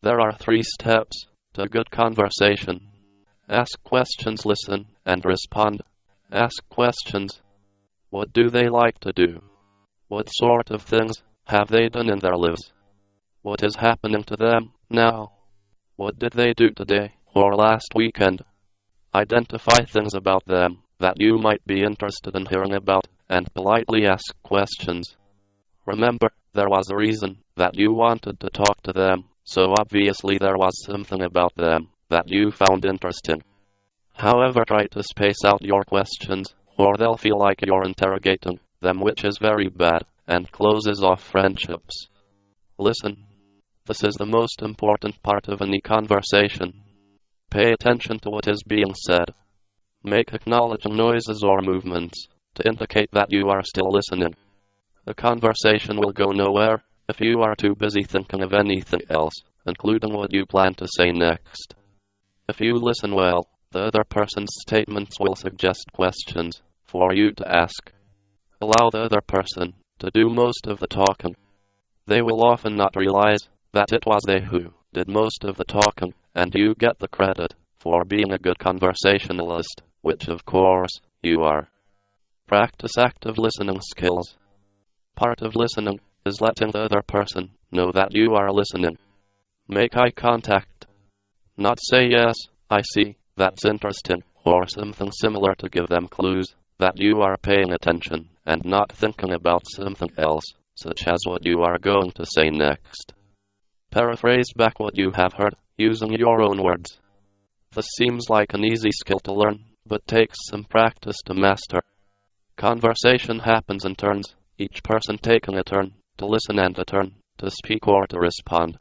There are 3 steps to good conversation. Ask questions, listen, and respond. Ask questions. What do they like to do? What sort of things have they done in their lives? What is happening to them now? What did they do today or last weekend? Identify things about them that you might be interested in hearing about, and politely ask questions. Remember, there was a reason that you wanted to talk to them, so obviously there was something about them that you found interesting. However, try to space out your questions, or they'll feel like you're interrogating them, which is very bad, and closes off friendships. Listen. This is the most important part of any conversation. Pay attention to what is being said. Make acknowledging noises or movements to indicate that you are still listening. A conversation will go nowhere if you are too busy thinking of anything else, including what you plan to say next. If you listen well, the other person's statements will suggest questions for you to ask. Allow the other person to do most of the talking. They will often not realize that it was they who did most of the talking, and you get the credit for being a good conversationalist, which of course you are. Practice active listening skills. Part of listening is letting the other person know that you are listening. Make eye contact. Not say yes, I see, that's interesting, or something similar to give them clues that you are paying attention and not thinking about something else, such as what you are going to say next. Paraphrase back what you have heard, using your own words. This seems like an easy skill to learn, but takes some practice to master. Conversation happens in turns, each person taking a turn to listen and a turn to speak or to respond.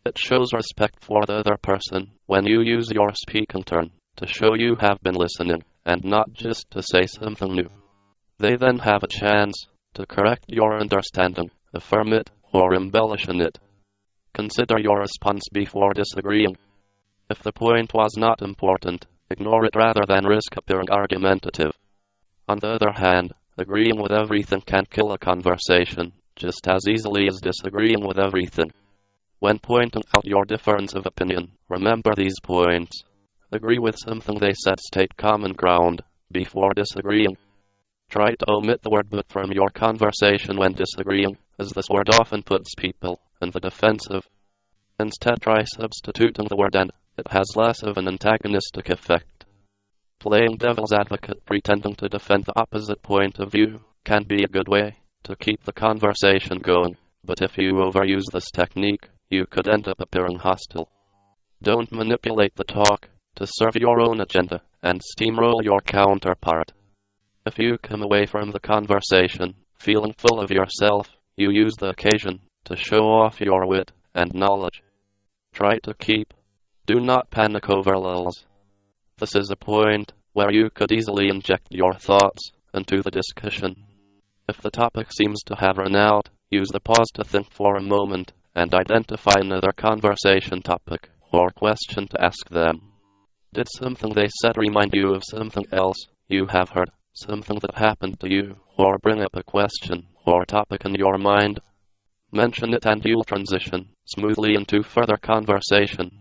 It shows respect for the other person when you use your speaking turn to show you have been listening, and not just to say something new. They then have a chance to correct your understanding, affirm it, or embellish on it. Consider your response before disagreeing. If the point was not important, ignore it rather than risk appearing argumentative. On the other hand, agreeing with everything can kill a conversation just as easily as disagreeing with everything. When pointing out your difference of opinion, remember these points. Agree with something they said, state common ground before disagreeing. Try to omit the word but from your conversation when disagreeing, as this word often puts people in the defensive. Instead, try substituting the word and. It has less of an antagonistic effect. Playing devil's advocate, pretending to defend the opposite point of view, can be a good way to keep the conversation going, but if you overuse this technique, you could end up appearing hostile. Don't manipulate the talk to serve your own agenda and steamroll your counterpart. If you come away from the conversation feeling full of yourself, you use the occasion to show off your wit and knowledge. Try to do not panic over lulls. This is a point where you could easily inject your thoughts into the discussion. If the topic seems to have run out, use the pause to think for a moment and identify another conversation topic or question to ask them. Did something they said remind you of something else you have heard, something that happened to you, or bring up a question or topic in your mind? Mention it and you'll transition smoothly into further conversation.